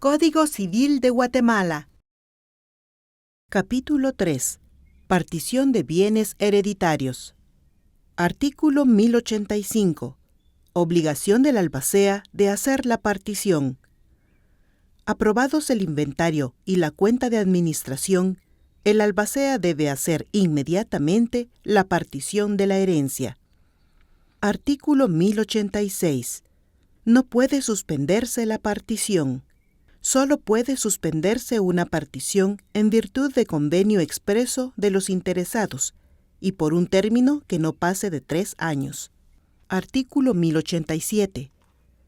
Código Civil de Guatemala. Capítulo 3. Partición de bienes hereditarios. Artículo 1085. Obligación del albacea de hacer la partición. Aprobados el inventario y la cuenta de administración, el albacea debe hacer inmediatamente la partición de la herencia. Artículo 1086. No puede suspenderse la partición. Solo puede suspenderse una partición en virtud de convenio expreso de los interesados y por un término que no pase de 3 años. Artículo 1087.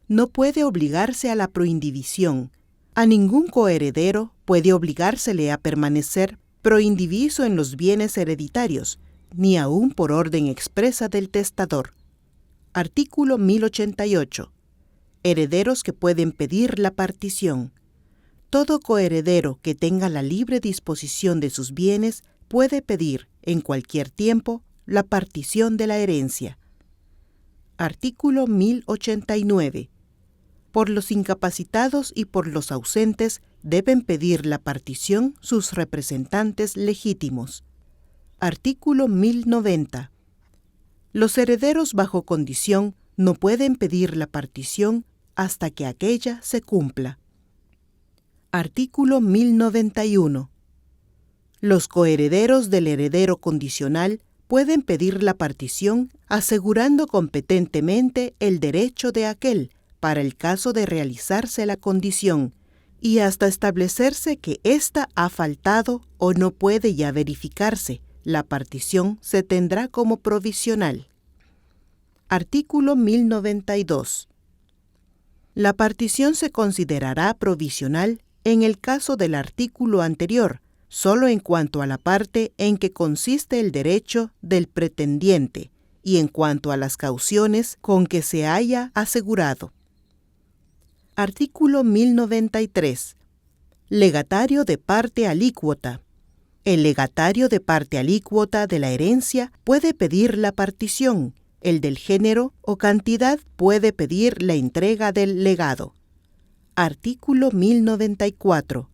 No puede obligarse a la proindivisión. A ningún coheredero puede obligársele a permanecer proindiviso en los bienes hereditarios, ni aun por orden expresa del testador. Artículo 1088. Herederos que pueden pedir la partición. Todo coheredero que tenga la libre disposición de sus bienes puede pedir, en cualquier tiempo, la partición de la herencia. Artículo 1089. Por los incapacitados y por los ausentes deben pedir la partición sus representantes legítimos. Artículo 1090. Los herederos bajo condición no pueden pedir la partición hasta que aquella se cumpla. Artículo 1091. Los coherederos del heredero condicional pueden pedir la partición asegurando competentemente el derecho de aquel para el caso de realizarse la condición y hasta establecerse que ésta ha faltado o no puede ya verificarse. La partición se tendrá como provisional. Artículo 1092. La partición se considerará provisional en el caso del artículo anterior, solo en cuanto a la parte en que consiste el derecho del pretendiente y en cuanto a las cauciones con que se haya asegurado. Artículo 1093. Legatario de parte alícuota. El legatario de parte alícuota de la herencia puede pedir la partición. El del género o cantidad puede pedir la entrega del legado. Artículo 1094.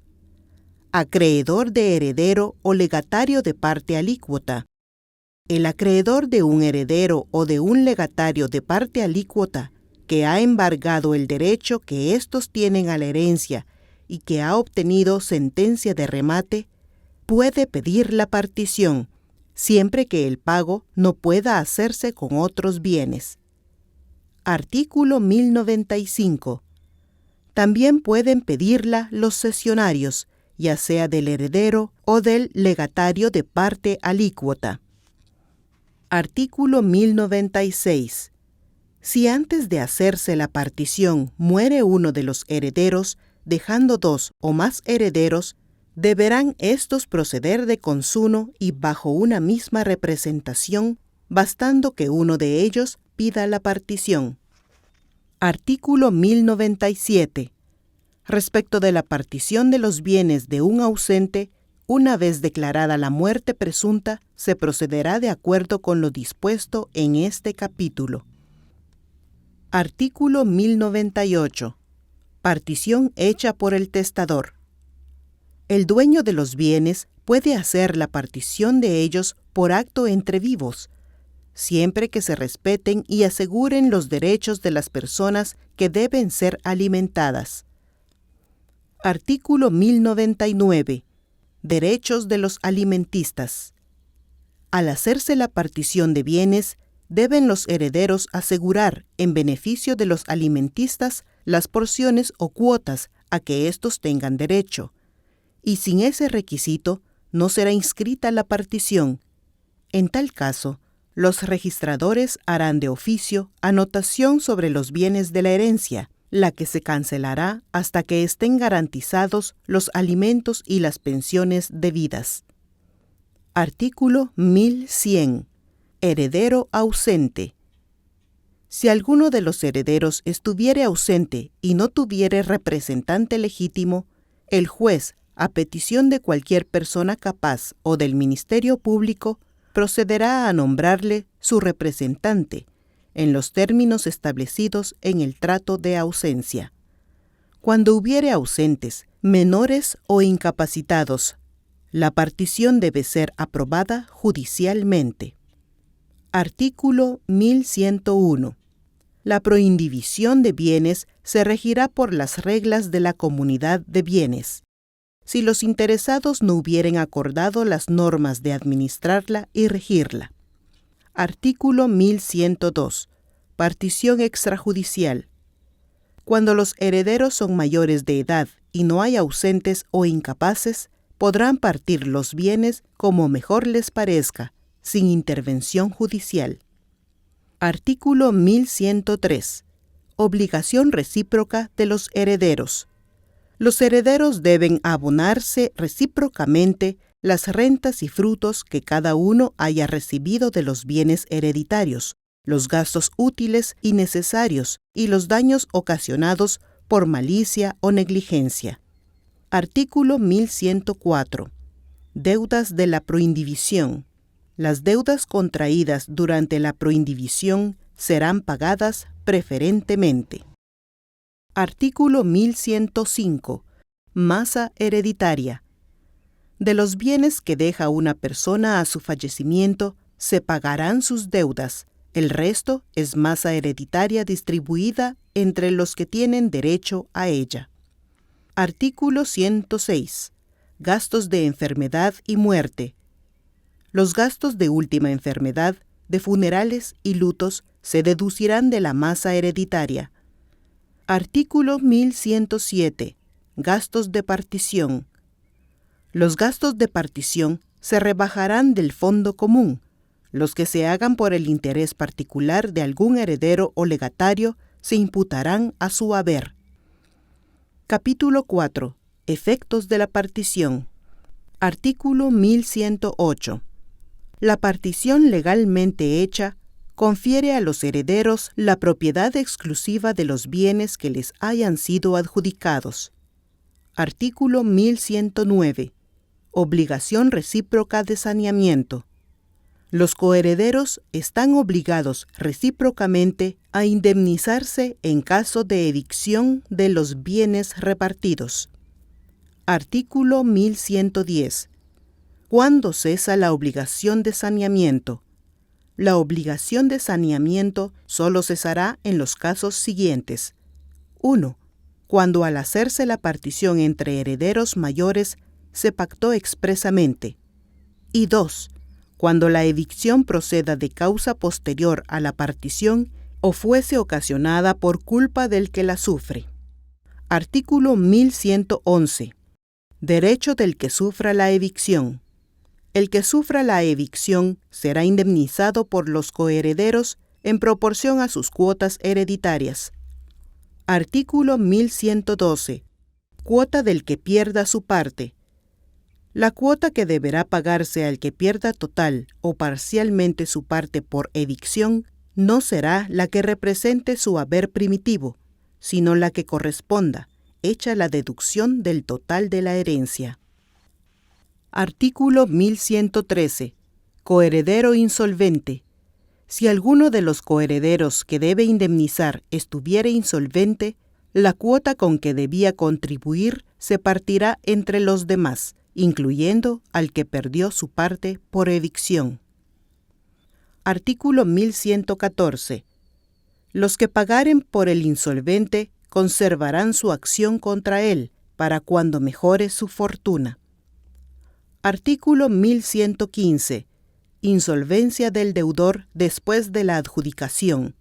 Acreedor de heredero o legatario de parte alícuota. El acreedor de un heredero o de un legatario de parte alícuota que ha embargado el derecho que éstos tienen a la herencia y que ha obtenido sentencia de remate, puede pedir la partición, siempre que el pago no pueda hacerse con otros bienes. Artículo 1095. También pueden pedirla los cesionarios, ya sea del heredero o del legatario de parte alícuota. Artículo 1096. Si antes de hacerse la partición muere uno de los herederos, dejando 2 o más herederos, deberán éstos proceder de consuno y bajo una misma representación, bastando que uno de ellos pida la partición. Artículo 1097. Respecto de la partición de los bienes de un ausente, una vez declarada la muerte presunta, se procederá de acuerdo con lo dispuesto en este capítulo. Artículo 1098. Partición hecha por el testador. El dueño de los bienes puede hacer la partición de ellos por acto entre vivos, siempre que se respeten y aseguren los derechos de las personas que deben ser alimentadas. Artículo 1099. Derechos de los alimentistas. Al hacerse la partición de bienes, deben los herederos asegurar, en beneficio de los alimentistas, las porciones o cuotas a que éstos tengan derecho, y sin ese requisito no será inscrita la partición. En tal caso, los registradores harán de oficio anotación sobre los bienes de la herencia, la que se cancelará hasta que estén garantizados los alimentos y las pensiones debidas. Artículo 1100. Heredero ausente. Si alguno de los herederos estuviere ausente y no tuviere representante legítimo, el juez, a petición de cualquier persona capaz o del Ministerio Público, procederá a nombrarle su representante, en los términos establecidos en el trato de ausencia. Cuando hubiere ausentes, menores o incapacitados, la partición debe ser aprobada judicialmente. Artículo 1101. La proindivisión de bienes se regirá por las reglas de la comunidad de bienes, si los interesados no hubieren acordado las normas de administrarla y regirla. Artículo 1102. Partición extrajudicial. Cuando los herederos son mayores de edad y no hay ausentes o incapaces, podrán partir los bienes como mejor les parezca, sin intervención judicial. Artículo 1103. Obligación recíproca de los herederos. Los herederos deben abonarse recíprocamente las rentas y frutos que cada uno haya recibido de los bienes hereditarios, los gastos útiles y necesarios y los daños ocasionados por malicia o negligencia. Artículo 1104. Deudas de la proindivisión. Las deudas contraídas durante la proindivisión serán pagadas preferentemente. Artículo 1105. Masa hereditaria. De los bienes que deja una persona a su fallecimiento, se pagarán sus deudas. El resto es masa hereditaria distribuida entre los que tienen derecho a ella. Artículo 106. Gastos de enfermedad y muerte. Los gastos de última enfermedad, de funerales y lutos se deducirán de la masa hereditaria. Artículo 1107. Gastos de partición. Los gastos de partición se rebajarán del fondo común. Los que se hagan por el interés particular de algún heredero o legatario se imputarán a su haber. Capítulo 4. Efectos de la partición. Artículo 1108. La partición legalmente hecha confiere a los herederos la propiedad exclusiva de los bienes que les hayan sido adjudicados. Artículo 1109. Obligación recíproca de saneamiento. Los coherederos están obligados recíprocamente a indemnizarse en caso de evicción de los bienes repartidos. Artículo 1110. ¿Cuándo cesa la obligación de saneamiento? La obligación de saneamiento solo cesará en los casos siguientes. 1. Cuando al hacerse la partición entre herederos mayores se pactó expresamente. Y 2. Cuando la evicción proceda de causa posterior a la partición o fuese ocasionada por culpa del que la sufre. Artículo 1111. Derecho del que sufra la evicción. El que sufra la evicción será indemnizado por los coherederos en proporción a sus cuotas hereditarias. Artículo 1112. Cuota del que pierda su parte. La cuota que deberá pagarse al que pierda total o parcialmente su parte por evicción no será la que represente su haber primitivo, sino la que corresponda, hecha la deducción del total de la herencia. Artículo 1113. Coheredero insolvente. Si alguno de los coherederos que debe indemnizar estuviere insolvente, la cuota con que debía contribuir se partirá entre los demás, incluyendo al que perdió su parte por evicción. Artículo 1114. Los que pagaren por el insolvente conservarán su acción contra él para cuando mejore su fortuna. Artículo 1115. Insolvencia del deudor después de la adjudicación.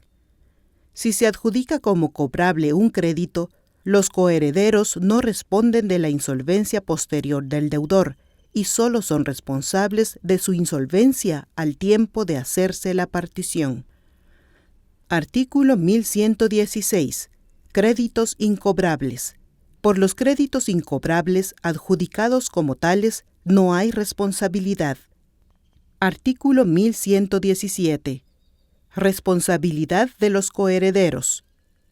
Si se adjudica como cobrable un crédito, los coherederos no responden de la insolvencia posterior del deudor y solo son responsables de su insolvencia al tiempo de hacerse la partición. Artículo 1116. Créditos incobrables. Por los créditos incobrables adjudicados como tales no hay responsabilidad. Artículo 1117. Responsabilidad de los coherederos.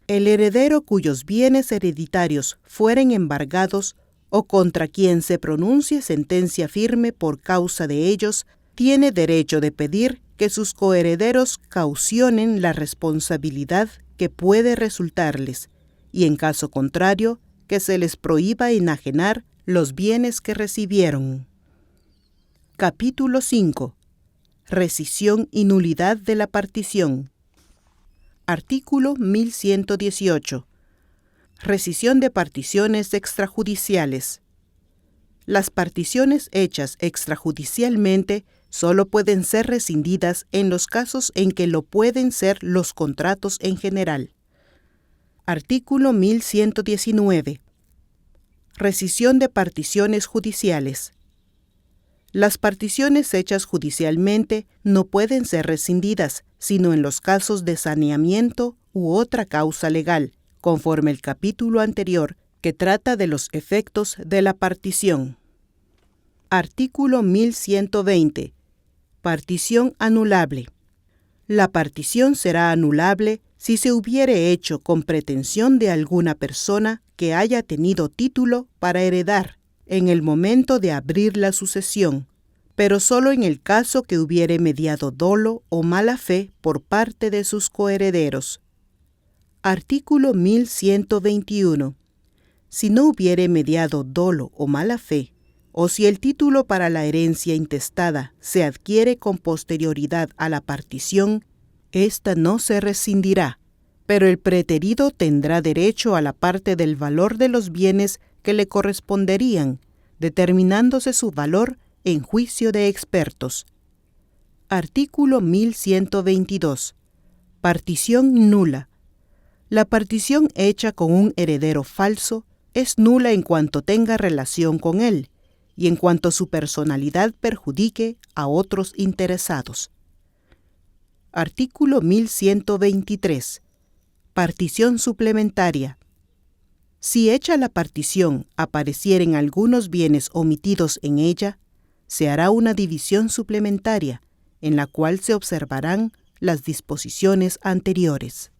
El heredero cuyos bienes hereditarios fueren embargados o contra quien se pronuncie sentencia firme por causa de ellos, tiene derecho de pedir que sus coherederos caucionen la responsabilidad que puede resultarles, y en caso contrario, que se les prohíba enajenar los bienes que recibieron. Capítulo 5. Rescisión y nulidad de la partición. Artículo 1118. Rescisión de particiones extrajudiciales. Las particiones hechas extrajudicialmente solo pueden ser rescindidas en los casos en que lo pueden ser los contratos en general. Artículo 1119. Rescisión de particiones judiciales. Las particiones hechas judicialmente no pueden ser rescindidas, sino en los casos de saneamiento u otra causa legal, conforme el capítulo anterior, que trata de los efectos de la partición. Artículo 1120. Partición anulable. La partición será anulable si se hubiere hecho con pretensión de alguna persona que haya tenido título para heredar en el momento de abrir la sucesión, pero solo en el caso que hubiere mediado dolo o mala fe por parte de sus coherederos. Artículo 1121. Si no hubiere mediado dolo o mala fe, o si el título para la herencia intestada se adquiere con posterioridad a la partición, ésta no se rescindirá, pero el preterido tendrá derecho a la parte del valor de los bienes que le corresponderían, determinándose su valor en juicio de expertos. Artículo 1122. Partición nula. La partición hecha con un heredero falso es nula en cuanto tenga relación con él y en cuanto su personalidad perjudique a otros interesados. Artículo 1123. Partición suplementaria. Si hecha la partición aparecieren algunos bienes omitidos en ella, se hará una división suplementaria, en la cual se observarán las disposiciones anteriores.